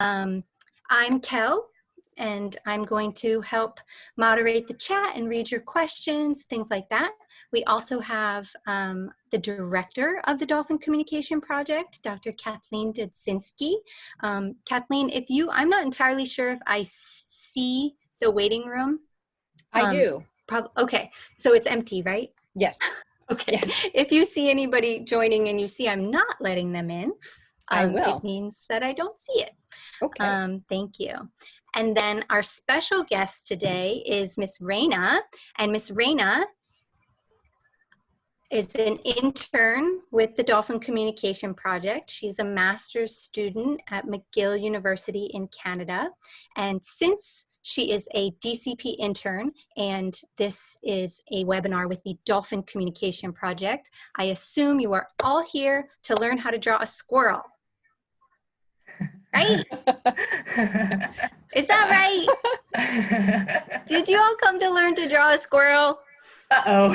I'm Kel, and I'm going to help moderate the chat and read your questions, things like that. We also have the director of the Dolphin Communication Project, Dr. Kathleen Dudzinski. Kathleen, I'm not entirely sure if I see the waiting room. I do. Okay, so it's empty, right? Yes. Okay, yes. If you see anybody joining and you see I'm not letting them in, I will. It means that I don't see it. Okay. Thank you. And then our special guest today is Miss Raina, and Miss Raina is an intern with the Dolphin Communication Project. She's a master's student at McGill University in Canada. And since she is a DCP intern, and this is a webinar with the Dolphin Communication Project, I assume you are all here to learn how to draw a squirrel. Right? Is that right? Did you all come to learn to draw a squirrel? Uh-oh.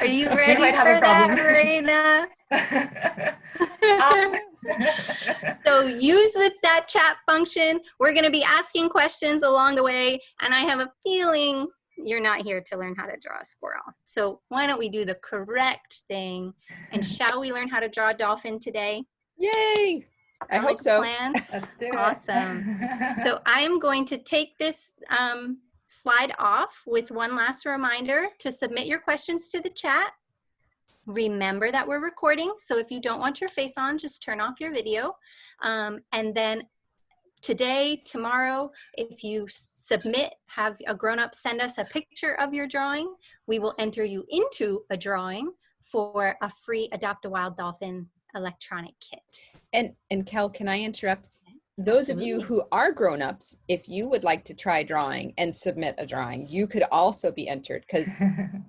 Are you ready for that, Raina? So use that chat function. We're going to be asking questions along the way, and I have a feeling you're not here to learn how to draw a squirrel. So why don't we do the correct thing, and shall we learn how to draw a dolphin today? Yay! I hope so. Plan? Let's do it. Awesome. So I'm going to take this slide off with one last reminder to submit your questions to the chat. Remember that we're recording, so if you don't want your face on, just turn off your video. And then today, tomorrow, if you submit, have a grown-up send us a picture of your drawing, we will enter you into a drawing for a free Adopt a Wild Dolphin electronic kit. And Kel, can I interrupt? Those of you who are grown-ups, if you would like to try drawing and submit a drawing, you could also be entered, because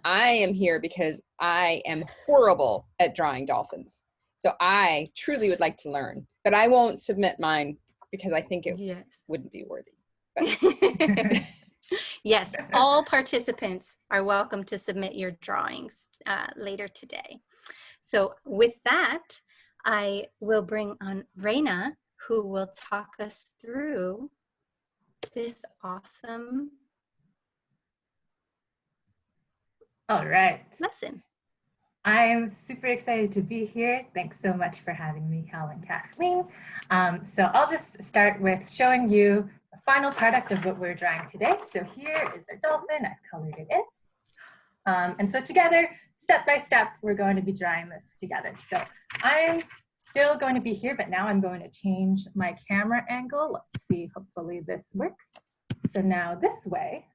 I am here because I am horrible at drawing dolphins. So I truly would like to learn, but I won't submit mine because I think it wouldn't be worthy. Yes, all participants are welcome to submit your drawings later today. So with that, I will bring on Raina, who will talk us through this awesome lesson. I'm super excited to be here. Thanks so much for having me, Cal and Kathleen. So I'll just start with showing you the final product of what we're drawing today. So here is our dolphin. I've colored it in. And so together, step by step, we're going to be drawing this together. So I'm still going to be here, but now I'm going to change my camera angle. Let's see, hopefully this works. So now this way,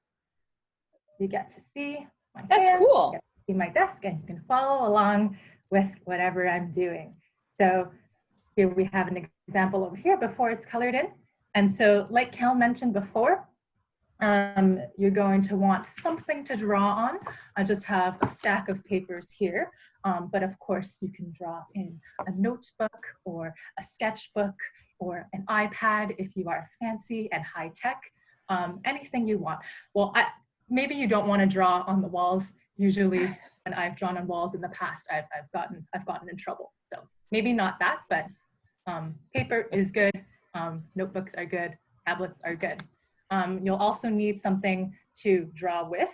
you get to see my hand, cool. You get to see my desk, and you can follow along with whatever I'm doing. So here we have an example over here before it's colored in. And so like Cal mentioned before, you're going to want something to draw on. I just have a stack of papers here, but of course you can draw in a notebook or a sketchbook or an iPad if you are fancy and high tech, anything you want. Well, maybe you don't want to draw on the walls. Usually when I've drawn on walls in the past, I've gotten in trouble. So maybe not that, but paper is good. Notebooks are good. Tablets are good. You'll also need something to draw with,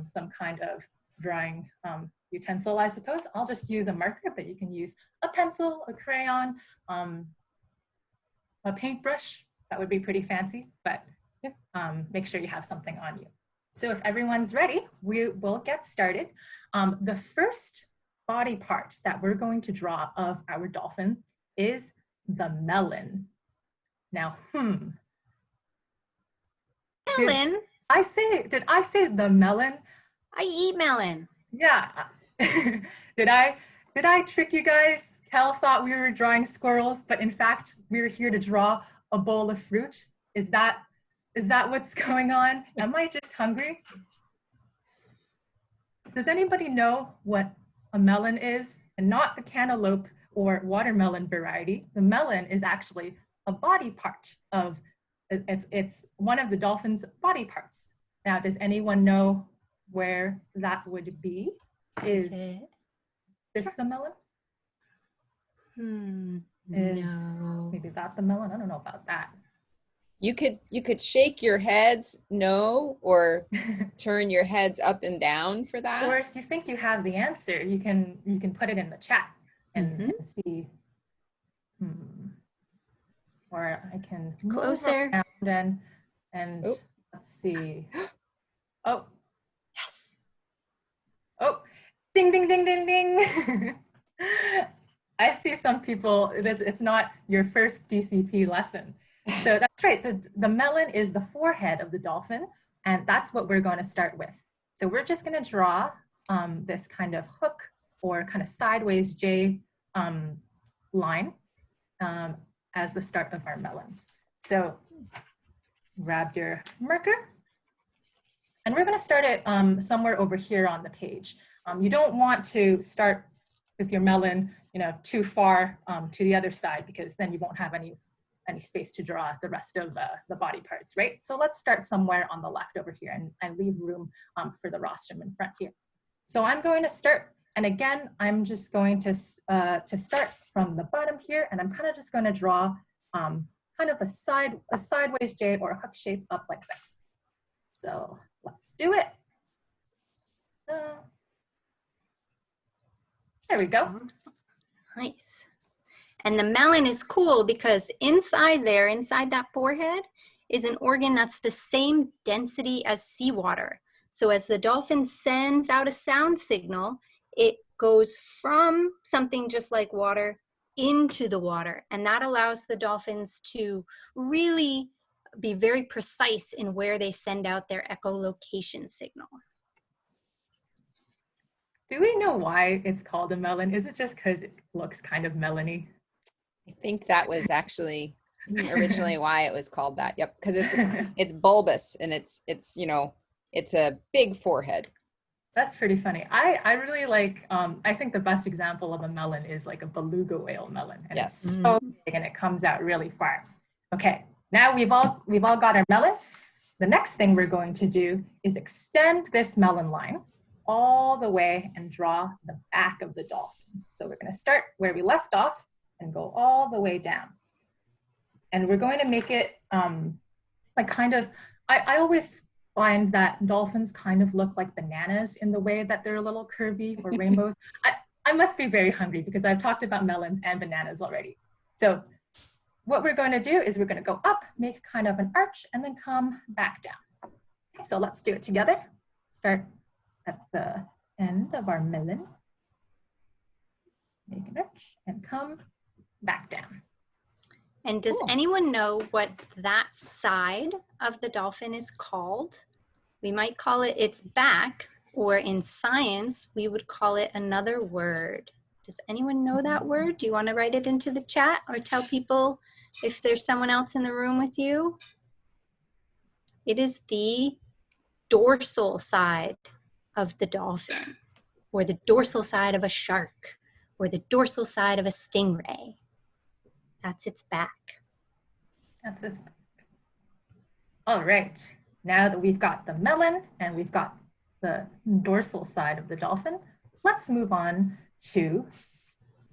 some kind of drawing utensil, I suppose. I'll just use a marker, but you can use a pencil, a crayon, a paintbrush. That would be pretty fancy, but make sure you have something on you. So if everyone's ready, we will get started. The first body part that we're going to draw of our dolphin is the melon. Now, Melon? Did I say the melon? I eat melon. Yeah. Did I trick you guys? Kel thought we were drawing squirrels, but in fact, we were here to draw a bowl of fruit. Is that what's going on? Am I just hungry? Does anybody know what a melon is? And not the cantaloupe or watermelon variety. The melon is actually a body part of it's one of the dolphin's body parts. Now, does anyone know where that would be? Is this the melon? Is No. maybe that the melon? I don't know about that. You could shake your heads no, or turn your heads up and down for that. Or if you think you have the answer, you can put it in the chat and see. Or I can move Closer. around and Oh. let's see. Oh, Yes. oh, ding, ding, ding, ding, ding. I see some people, it's not your first DCP lesson. So that's right, the melon is the forehead of the dolphin, and that's what we're going to start with. So we're just going to draw this kind of hook or kind of sideways J line as the start of our melon. So grab your marker, and we're going to start it somewhere over here on the page. You don't want to start with your melon, too far to the other side, because then you won't have any space to draw the rest of the body parts, right? So let's start somewhere on the left over here and leave room for the rostrum in front here. So I'm going to start, and again, I'm just going to start from the bottom here, and I'm kind of just going to draw kind of a sideways J or a hook shape up like this. So let's do it. There we go. Nice. And the melon is cool because inside there, inside that forehead, is an organ that's the same density as seawater. So as the dolphin sends out a sound signal, it goes from something just like water into the water. And that allows the dolphins to really be very precise in where they send out their echolocation signal. Do we know why it's called a melon? Is it just because it looks kind of melony? I think that was actually originally why it was called that. Yep, because it's bulbous and it's a big forehead. That's pretty funny. I really like, I think the best example of a melon is like a beluga whale melon. And Yes. It's so big and it comes out really far. Okay, now we've all got our melon. The next thing we're going to do is extend this melon line all the way and draw the back of the dolphin. So we're going to start where we left off and go all the way down. And we're going to make it like kind of, I always find that dolphins kind of look like bananas in the way that they're a little curvy, or rainbows. I must be very hungry because I've talked about melons and bananas already. So what we're going to do is we're going to go up, make kind of an arch, and then come back down. Okay, so let's do it together. Start at the end of our melon. Make an arch and come back down. And does anyone know what that side of the dolphin is called? We might call it its back, or in science, we would call it another word. Does anyone know that word? Do you want to write it into the chat or tell people if there's someone else in the room with you? It is the dorsal side of the dolphin, or the dorsal side of a shark, or the dorsal side of a stingray. That's its back. That's its back. All right, now that we've got the melon and we've got the dorsal side of the dolphin, let's move on to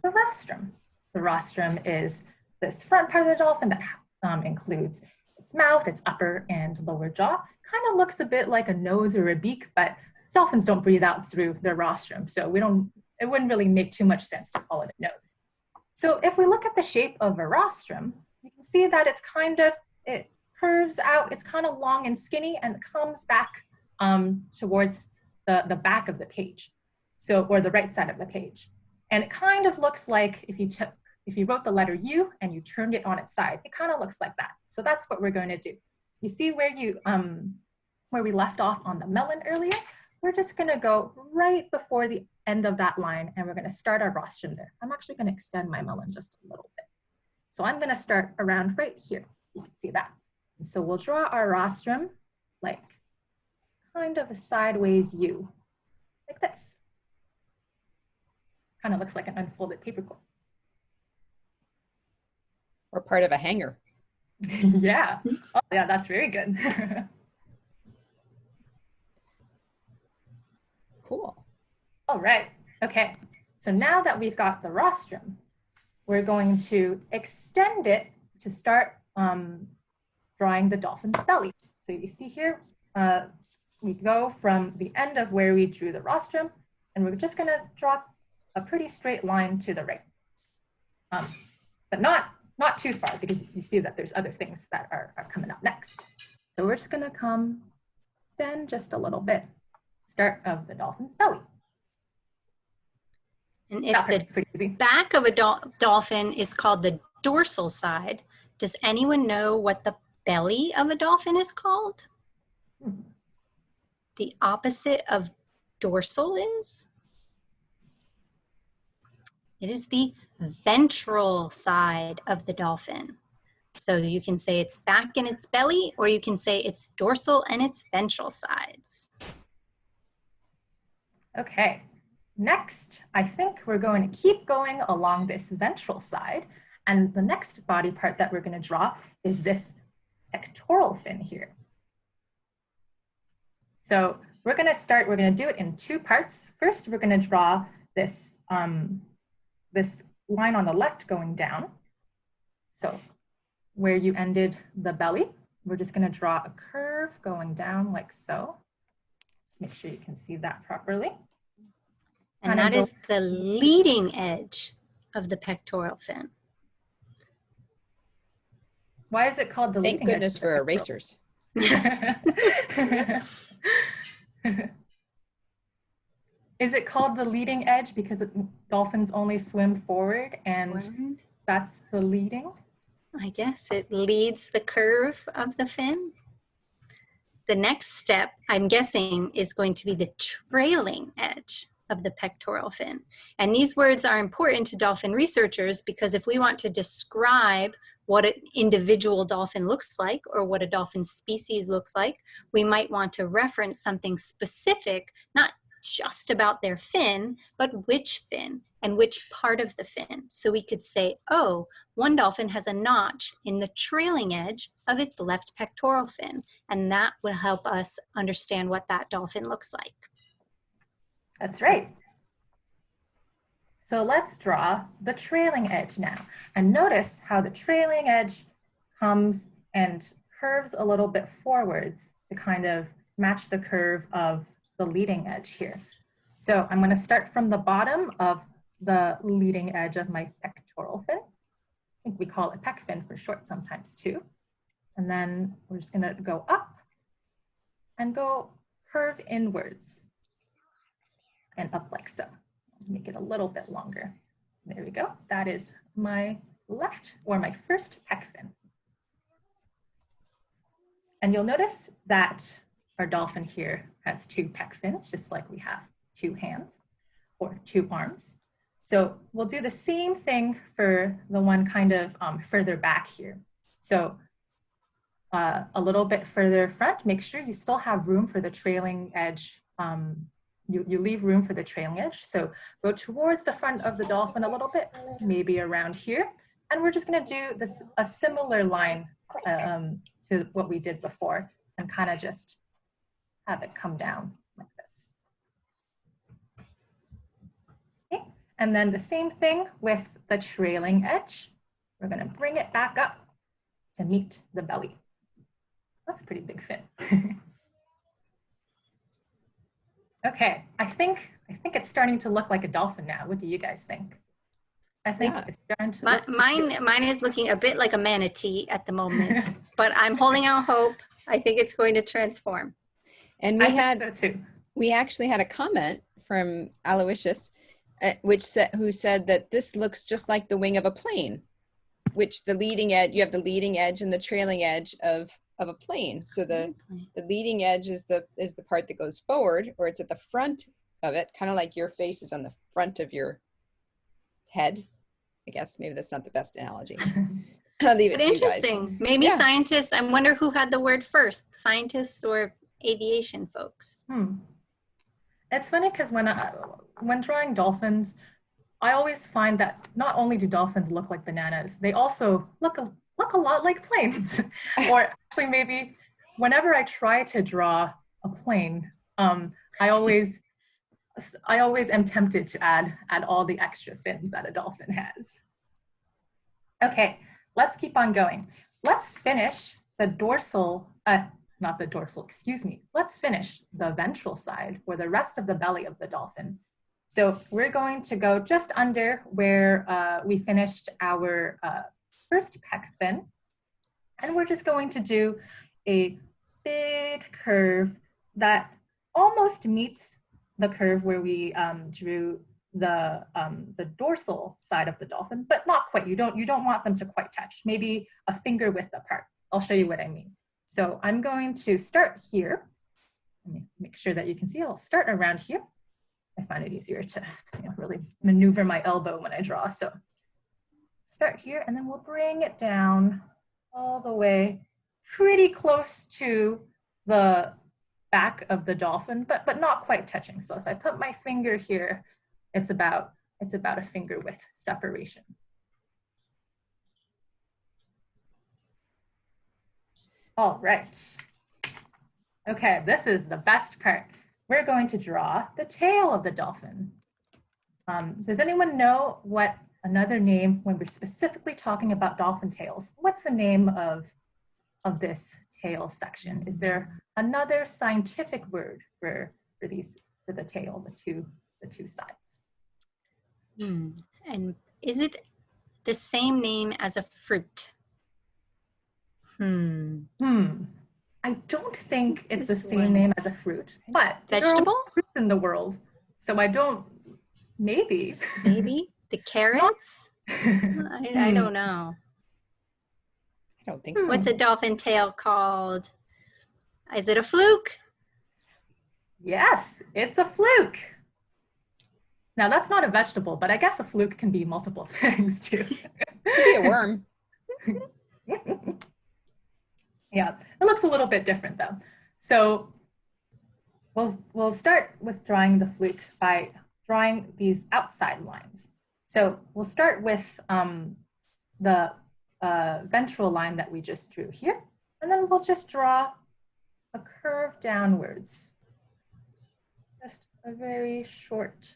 the rostrum. The rostrum is this front part of the dolphin that includes its mouth, its upper and lower jaw. Kind of looks a bit like a nose or a beak, but dolphins don't breathe out through their rostrum, so it wouldn't really make too much sense to call it a nose. So if we look at the shape of a rostrum, you can see that it curves out, it's kind of long and skinny, and it comes back towards the back of the page, or the right side of the page. And it kind of looks like if you wrote the letter U and you turned it on its side, it kind of looks like that. So that's what we're going to do. You see where we left off on the melon earlier? We're just going to go right before the end of that line, and we're going to start our rostrum there. I'm actually going to extend my melon just a little bit. So I'm going to start around right here. You can see that. And so we'll draw our rostrum like kind of a sideways U, like this. Kind of looks like an unfolded paperclip. Or part of a hanger. Yeah. Oh, yeah, that's very good. Cool. All right. Okay. So now that we've got the rostrum, we're going to extend it to start drawing the dolphin's belly. So you see here, we go from the end of where we drew the rostrum, and we're just gonna draw a pretty straight line to the right. But not too far, because you see that there's other things that are coming up next. So we're just gonna come extend just a little bit, start of the dolphin's belly. And if the back of a dolphin is called the dorsal side, does anyone know what the belly of a dolphin is called? The opposite of dorsal is? It is the ventral side of the dolphin. So you can say it's back in its belly, or you can say it's dorsal and its ventral sides. Okay, next, I think we're going to keep going along this ventral side. And the next body part that we're going to draw is this pectoral fin here. So we're going to do it in two parts. First, we're going to draw this, this line on the left going down. So where you ended the belly, we're just going to draw a curve going down like so. Just make sure you can see that properly. And that is the leading edge of the pectoral fin. Why is it called the leading edge? Thank goodness for erasers. Is it called the leading edge because dolphins only swim forward and that's the leading? I guess it leads the curve of the fin. The next step, I'm guessing, is going to be the trailing edge of the pectoral fin. And these words are important to dolphin researchers because if we want to describe what an individual dolphin looks like or what a dolphin species looks like, we might want to reference something specific, not just about their fin, but which fin and which part of the fin. So we could say, oh, one dolphin has a notch in the trailing edge of its left pectoral fin, and that will help us understand what that dolphin looks like. That's right. So let's draw the trailing edge now. And notice how the trailing edge comes and curves a little bit forwards to kind of match the curve of the leading edge here. So I'm going to start from the bottom of the leading edge of my pectoral fin. I think we call it pec fin for short sometimes too. And then we're just going to go up and go curve inwards and up like so. Make it a little bit longer. There we go. That is my left, or my first pec fin. And you'll notice that our dolphin here has two pec fins, just like we have two hands or two arms. So we'll do the same thing for the one kind of further back here. So a little bit further front, make sure you still have room for the trailing edge. You leave room for the trailing edge. So go towards the front of the dolphin a little bit, maybe around here. And we're just going to do this a similar line to what we did before and kind of just have it come down like this. Okay. And then the same thing with the trailing edge. We're going to bring it back up to meet the belly. That's a pretty big fin. Okay, I think it's starting to look like a dolphin now. What do you guys think? I think it's starting to look mine is looking a bit like a manatee at the moment, but I'm holding out hope. I think it's going to transform. And we actually had a comment from Aloysius, who said that this looks just like the wing of a plane, which the leading edge, you have the leading edge and the trailing edge of a plane. So the leading edge is the part that goes forward, or it's at the front of it, kind of like your face is on the front of your head. I guess maybe that's not the best analogy. I'll leave it to you guys. Interesting. Maybe scientists, I wonder who had the word first, scientists or aviation folks. It's funny because when drawing dolphins, I always find that not only do dolphins look like bananas, they also look a lot like planes. Or actually maybe whenever I try to draw a plane, I always am tempted to add all the extra fins that a dolphin has. Okay, let's keep on going. Let's finish the dorsal, not the dorsal, excuse me. Let's finish the ventral side or the rest of the belly of the dolphin. So we're going to go just under where we finished our first pec fin. And we're just going to do a big curve that almost meets the curve where we drew the dorsal side of the dolphin, but not quite. You don't want them to quite touch. Maybe a finger width apart. I'll show you what I mean. So I'm going to start here. Let me make sure that you can see. I'll start around here. I find it easier to really maneuver my elbow when I draw. So start here, and then we'll bring it down all the way pretty close to the back of the dolphin, but not quite touching. So if I put my finger here, it's about a finger width separation. All right. Okay, this is the best part. We're going to draw the tail of the dolphin. Does anyone know what another name when we're specifically talking about dolphin tails? What's the name of this tail section? Is there another scientific word for the tail, the two sides? And is it the same name as a fruit? I don't think it's the same name as a fruit, but vegetable? there are fruits in the world, so I don't. Maybe. Maybe the carrots. I don't know. I don't think so. What's a dolphin tail called? Is it a fluke? Yes, it's a fluke. Now that's not a vegetable, but I guess a fluke can be multiple things too. Could be a worm. Yeah, it looks a little bit different though. So we'll start with drawing the fluke by drawing these outside lines. So we'll start with the ventral line that we just drew here, and then we'll just draw a curve downwards. Just a very short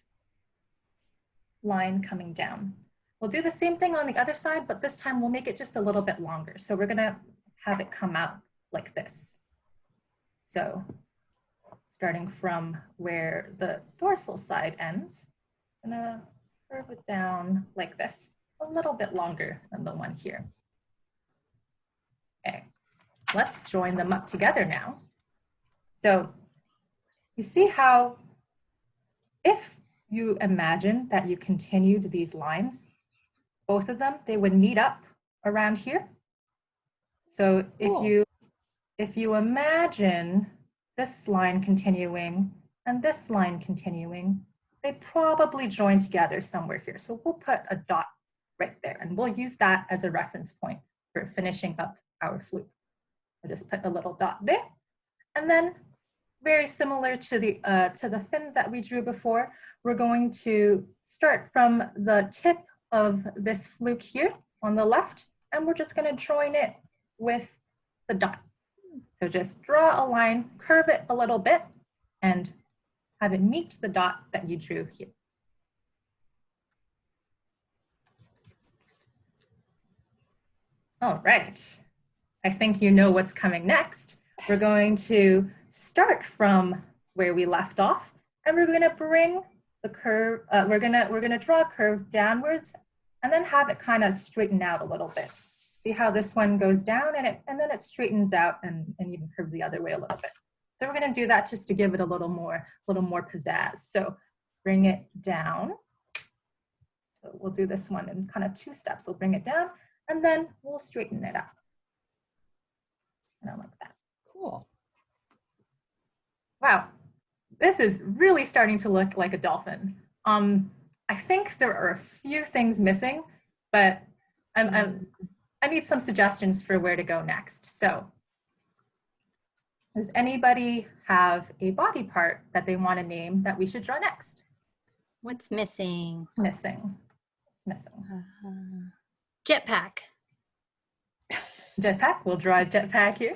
line coming down. We'll do the same thing on the other side, but this time we'll make it just a little bit longer. So we're gonna have it come out like this. So starting from where the dorsal side ends, I'm gonna curve it down like this, a little bit longer than the one here. Okay, let's join them up together now. So you see how if you imagine that you continued these lines, both of them, they would meet up around here. So if you imagine this line continuing and this line continuing, they probably join together somewhere here. So we'll put a dot right there, and we'll use that as a reference point for finishing up our fluke. I'll just put a little dot there, and then very similar to the fin that we drew before, we're going to start from the tip of this fluke here on the left, and we're just going to join it with the dot. So just draw a line, curve it a little bit, and have it meet the dot that you drew here. All right, I think you know what's coming next. We're going to start from where we left off, and we're going to bring the curve, we're gonna draw a curve downwards, and then have it kind of straighten out a little bit. See how this one goes down, and then it straightens out and even curve the other way a little bit. So we're going to do that just to give it a little more pizzazz. So bring it down. So we'll do this one in kind of two steps. We'll bring it down, and then we'll straighten it out. And I like that. Cool. Wow, this is really starting to look like a dolphin. I think there are a few things missing, but I need some suggestions for where to go next. So does anybody have a body part that they want to name that we should draw next? What's missing? Missing. It's missing. Jetpack. Jetpack. We'll draw a jetpack here.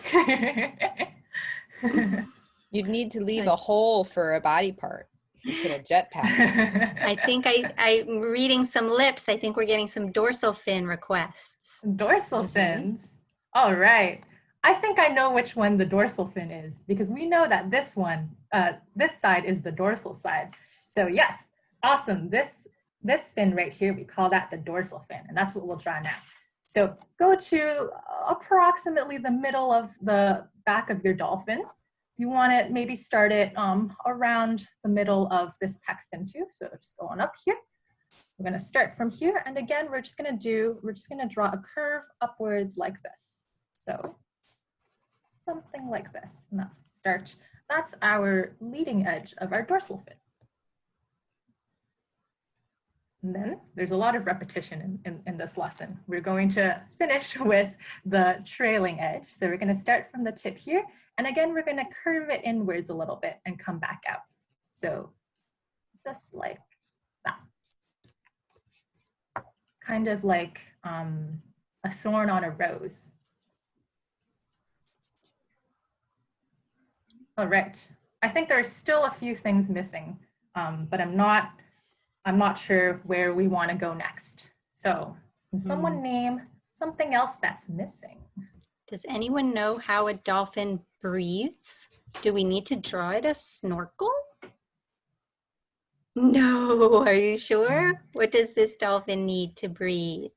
You'd need to leave a hole for a body part. You put a jetpack. I think I'm reading some lips. I think we're getting some dorsal fin requests. Dorsal fins. All right. I think I know which one the dorsal fin is because we know that this one, this side is the dorsal side. So yes, awesome. This fin right here, we call that the dorsal fin, and that's what we'll draw now. So go to approximately the middle of the back of your dolphin. You want to maybe start it around the middle of this pec fin too. So just go on up here. We're going to start from here. And again, we're just going to draw a curve upwards like this. So something like this. And that's our leading edge of our dorsal fin. And then there's a lot of repetition in this lesson. We're going to finish with the trailing edge. So we're going to start from the tip here. And again, we're going to curve it inwards a little bit and come back out. So just like that. Kind of like a thorn on a rose. All right. I think there's still a few things missing, but I'm not sure where we want to go next. So can someone name something else that's missing? Does anyone know how a dolphin breathes? Do we need to draw it a snorkel? No, are you sure? What does this dolphin need to breathe?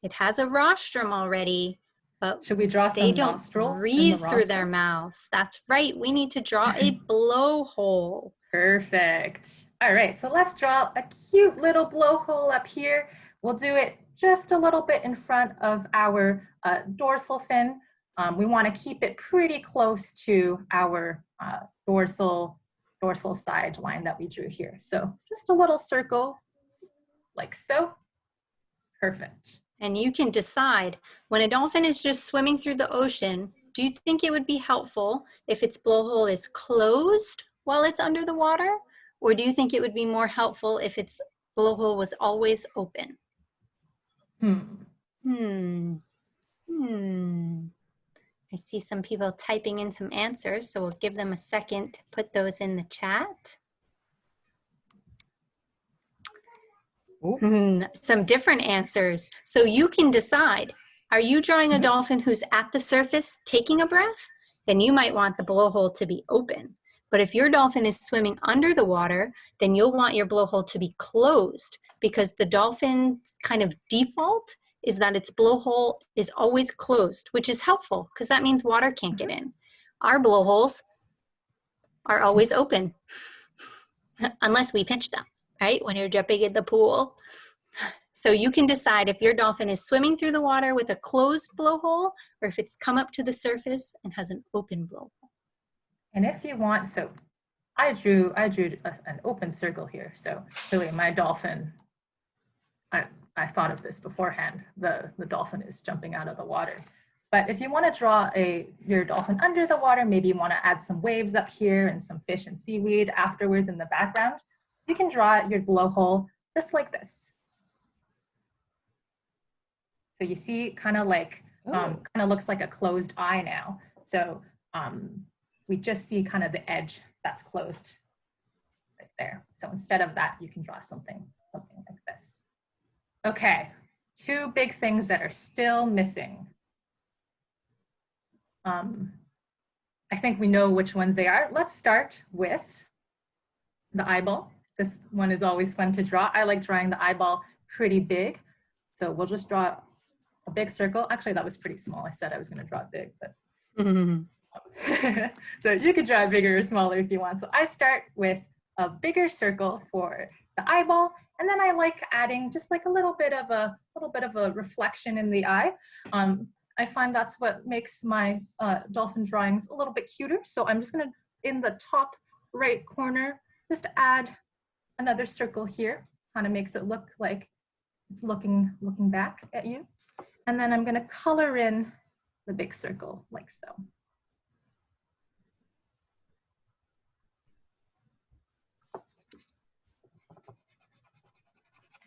It has a rostrum already, but should we draw some they don't nostrils breathe through their mouths. That's right. We need to draw a blowhole. Perfect. All right, so let's draw a cute little blowhole up here. We'll do it just a little bit in front of our dorsal fin. We want to keep it pretty close to our dorsal side line that we drew here. So just a little circle like so. Perfect. And you can decide, when a dolphin is just swimming through the ocean, do you think it would be helpful if its blowhole is closed while it's under the water? Or do you think it would be more helpful if its blowhole was always open? I see some people typing in some answers, so we'll give them a second to put those in the chat. Some different answers. So you can decide, are you drawing a dolphin who's at the surface taking a breath? Then you might want the blowhole to be open. But if your dolphin is swimming under the water, then you'll want your blowhole to be closed because the dolphin's kind of default is that its blowhole is always closed, which is helpful because that means water can't get in. Our blowholes are always open unless we pinch them, right? When you're jumping in the pool. So you can decide if your dolphin is swimming through the water with a closed blowhole or if it's come up to the surface and has an open blowhole. And if you want, so I drew an open circle here. So really my dolphin, I thought of this beforehand. The dolphin is jumping out of the water. But if you want to draw your dolphin under the water, maybe you want to add some waves up here and some fish and seaweed afterwards in the background, you can draw your blowhole just like this. So you see kind of like, kind of looks like a closed eye now. So we just see kind of the edge that's closed right there. So instead of that, you can draw something like this. Okay, two big things that are still missing. I think we know which ones they are. Let's start with the eyeball. This one is always fun to draw. I like drawing the eyeball pretty big. So we'll just draw a big circle. Actually, that was pretty small. I said I was gonna draw it big, but. So you could draw it bigger or smaller if you want. So I start with a bigger circle for the eyeball. And then I like adding just like a little bit of a reflection in the eye. I find that's what makes my dolphin drawings a little bit cuter. So I'm just gonna, in the top right corner, just add another circle here. Kind of makes it look like it's looking back at you. And then I'm gonna color in the big circle like so.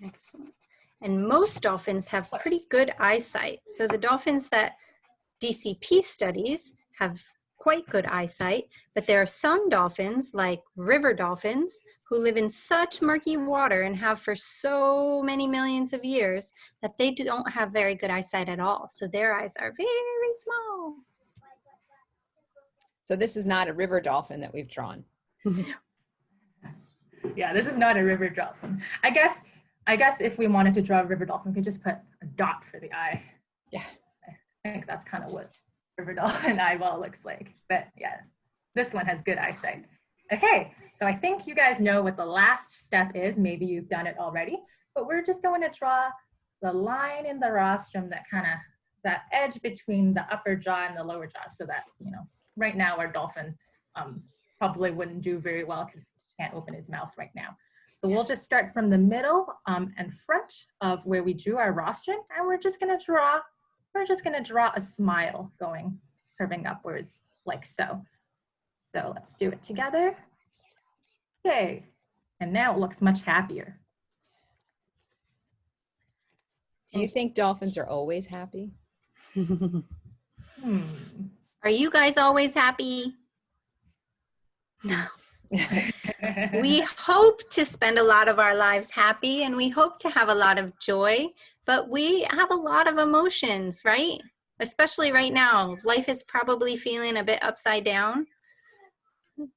Excellent. And most dolphins have pretty good eyesight. So the dolphins that DCP studies have quite good eyesight, but there are some dolphins, like river dolphins, who live in such murky water and have for so many millions of years that they don't have very good eyesight at all. So their eyes are very small. So this is not a river dolphin that we've drawn. Yeah, this is not a river dolphin. I guess if we wanted to draw a river dolphin, we could just put a dot for the eye. Yeah. I think that's kind of what river dolphin eyeball looks like. But yeah, this one has good eyesight. Okay, so I think you guys know what the last step is. Maybe you've done it already, but we're just going to draw the line in the rostrum, that edge between the upper jaw and the lower jaw, so that, you know, right now our dolphin probably wouldn't do very well because he can't open his mouth right now. So we'll just start from the middle and front of where we drew our rostrum, and we're just gonna draw a smile curving upwards like so. So let's do it together. Okay, and now it looks much happier. Do you think dolphins are always happy? Are you guys always happy? No. We hope to spend a lot of our lives happy, and we hope to have a lot of joy, but we have a lot of emotions, right? Especially right now. Life is probably feeling a bit upside down.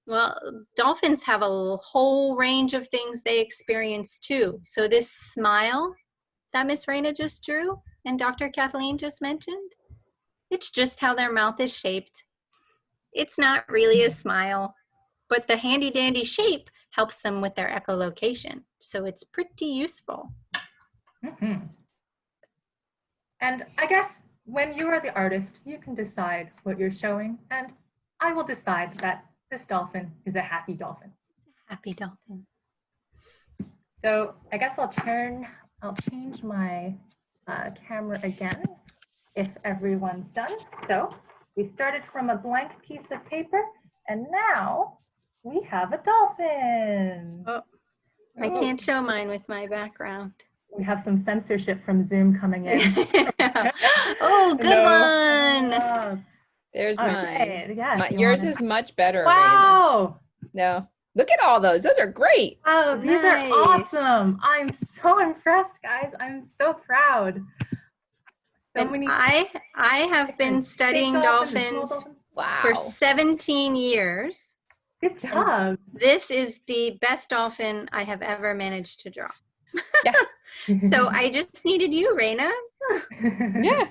Well, dolphins have a whole range of things they experience too. So this smile that Miss Raina just drew and Dr. Kathleen just mentioned, it's just how their mouth is shaped. It's not really a smile, but the handy dandy shape helps them with their echolocation. So it's pretty useful. Mm-hmm. And I guess when you are the artist, you can decide what you're showing, and I will decide that this dolphin is a happy dolphin. Happy dolphin. So I guess I'll change my camera again if everyone's done. So we started from a blank piece of paper, and now we have a dolphin. Oh, I can't show mine with my background. We have some censorship from Zoom coming in. Oh, good one. There's okay, mine. Yeah, Yours is much better. Wow. Raina. No. Look at all those. Those are great. Oh, these Nice. are awesome. I'm so impressed, guys. I'm so proud. I have been studying dolphins Wow. for 17 years. Good job. This is the best dolphin I have ever managed to draw. Yeah. So I just needed you, Raina. Yeah.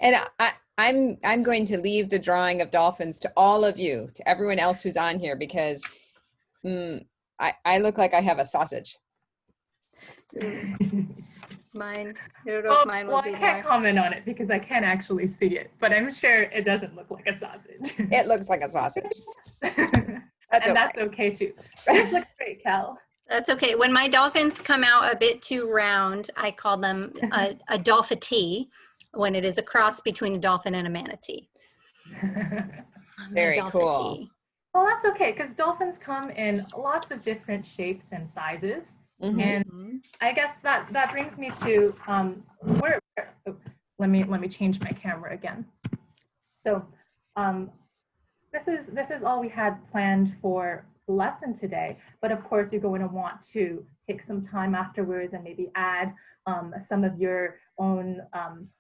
And I'm going to leave the drawing of dolphins to all of you, to everyone else who's on here, because I look like I have a sausage. Mine. I don't know if mine will be I can't comment on it because I can't actually see it, but I'm sure it doesn't look like a sausage. It looks like a sausage. That's okay too. Yours looks great, Cal. That's okay. When my dolphins come out a bit too round, I call them a dolphatee, when it is a cross between a dolphin and a manatee. Very cool. Well, that's okay, because dolphins come in lots of different shapes and sizes. Mm-hmm. And I guess that brings me to let me change my camera again. So this is all we had planned for the lesson today, but of course you're going to want to take some time afterwards and maybe add some of your own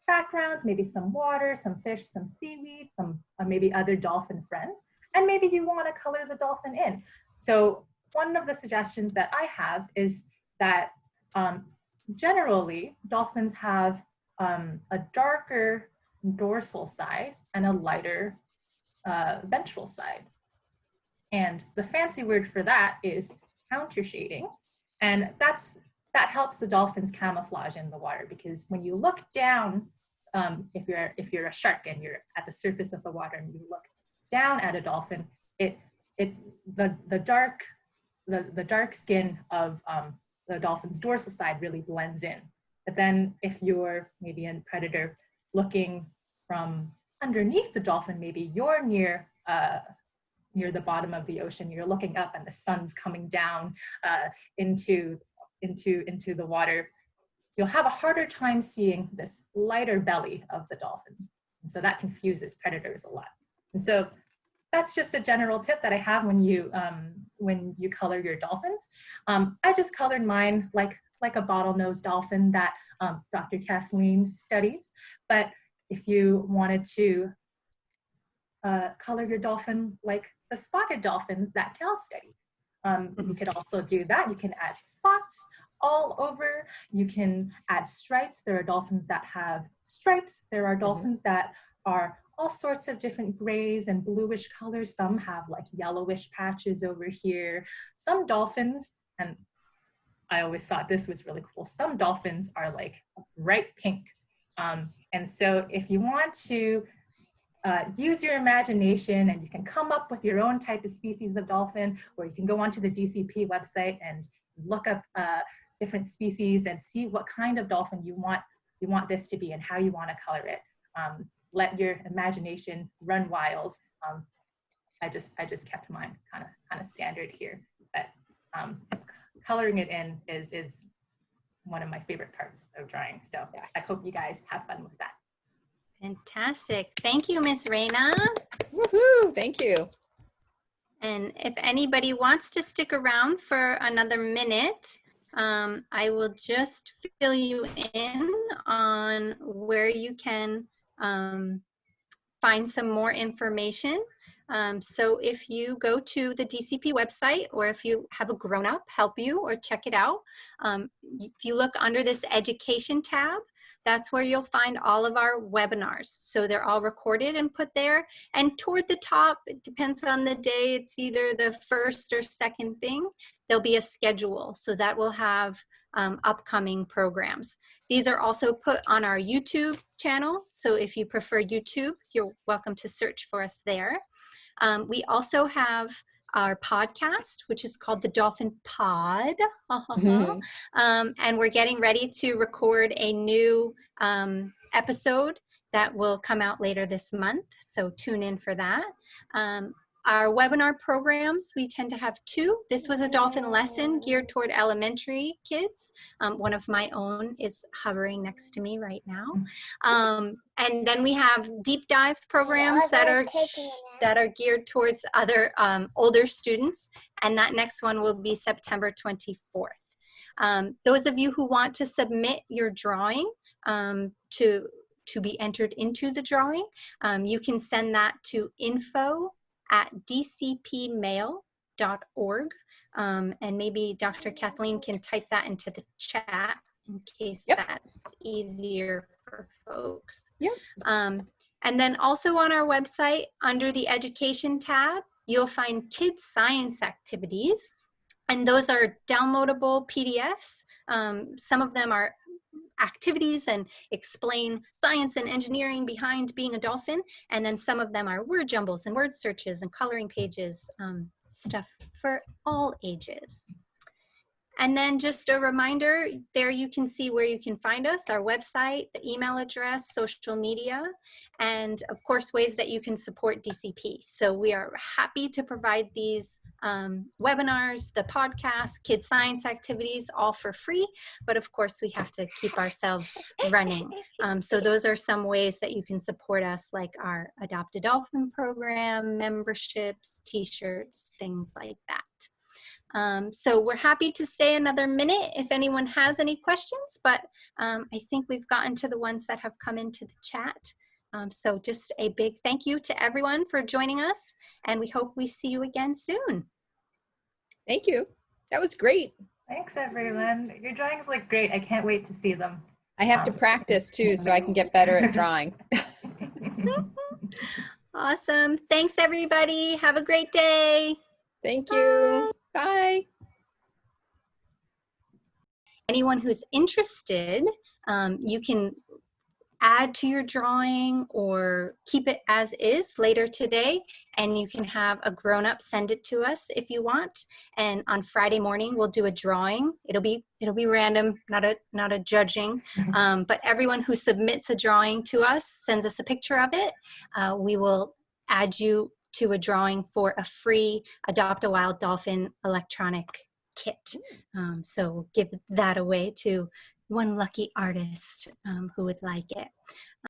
backgrounds, maybe some water, some fish, some seaweed, some maybe other dolphin friends, and maybe you want to color the dolphin in. So one of the suggestions that I have is that generally dolphins have a darker dorsal side and a lighter ventral side. And the fancy word for that is counter shading. And that helps the dolphins camouflage in the water, because when you look down, if you're a shark and you're at the surface of the water and you look down at a dolphin, the dark skin of the dolphin's dorsal side really blends in. But then if you're maybe a predator looking from underneath the dolphin, maybe you're near the bottom of the ocean, you're looking up and the sun's coming down into the water, you'll have a harder time seeing this lighter belly of the dolphin. And so that confuses predators a lot. And so that's just a general tip that I have when you color your dolphins. I just colored mine like a bottlenose dolphin that Dr. Kathleen studies. But if you wanted to color your dolphin like the spotted dolphins that Cal studies, you could also do that. You can add spots all over. You can add stripes. There are dolphins that have stripes. There are dolphins that are all sorts of different grays and bluish colors. Some have like yellowish patches over here. Some dolphins, and I always thought this was really cool, some dolphins are like bright pink. And so if you want to use your imagination, and you can come up with your own type of species of dolphin, or you can go onto the DCP website and look up different species and see what kind of dolphin you want this to be and how you want to color it. Let your imagination run wild. I just kept mine kind of standard here, but coloring it in is one of my favorite parts of drawing. So yes. I hope you guys have fun with that. Fantastic. Thank you, Miss Raina. Woohoo, thank you. And if anybody wants to stick around for another minute, I will just fill you in on where you can find some more information. So if you go to the DCP website, or if you have a grown-up help you or check it out, if you look under this education tab, that's where you'll find all of our webinars. So they're all recorded and put there. And toward the top, it depends on the day, it's either the first or second thing, there'll be a schedule. So that will have upcoming programs. These are also put on our YouTube channel. So if you prefer YouTube, you're welcome to search for us there. We also have our podcast, which is called the Dolphin Pod. And we're getting ready to record a new episode that will come out later this month. So tune in for that. Our webinar programs, we tend to have two. This was a Dolphin lesson geared toward elementary kids. One of my own is hovering next to me right now. And then we have deep dive programs that are geared towards other older students. And that next one will be September 24th. Those of you who want to submit your drawing to be entered into the drawing, you can send that to info@dcpmail.org. And maybe Dr. Kathleen can type that into the chat in case that's easier for folks. And then also on our website, under the education tab, you'll find kids science activities. And those are downloadable PDFs. Some of them are activities and explain science and engineering behind being a dolphin. And then some of them are word jumbles and word searches and coloring pages, stuff for all ages. And then just a reminder, there you can see where you can find us, our website, the email address, social media, and of course, ways that you can support DCP. So we are happy to provide these webinars, the podcast, kids science activities, all for free. But of course, we have to keep ourselves running. So those are some ways that you can support us, like our Adopt a Dolphin program, memberships, t-shirts, things like that. So we're happy to stay another minute if anyone has any questions, but I think we've gotten to the ones that have come into the chat. So just a big thank you to everyone for joining us, and we hope we see you again soon. Thank you. That was great. Thanks, everyone. Your drawings look great. I can't wait to see them. I have to practice too, so I can get better at drawing. Awesome. Thanks, everybody. Have a great day. Thank you. Bye. Anyone who's interested, you can add to your drawing or keep it as is later today, and you can have a grown-up send it to us if you want. And on Friday morning, we'll do a drawing. It'll be random, not a judging, but everyone who submits a drawing to us, sends us a picture of it, we will add you to a drawing for a free Adopt a Wild Dolphin electronic kit. So we'll give that away to one lucky artist who would like it.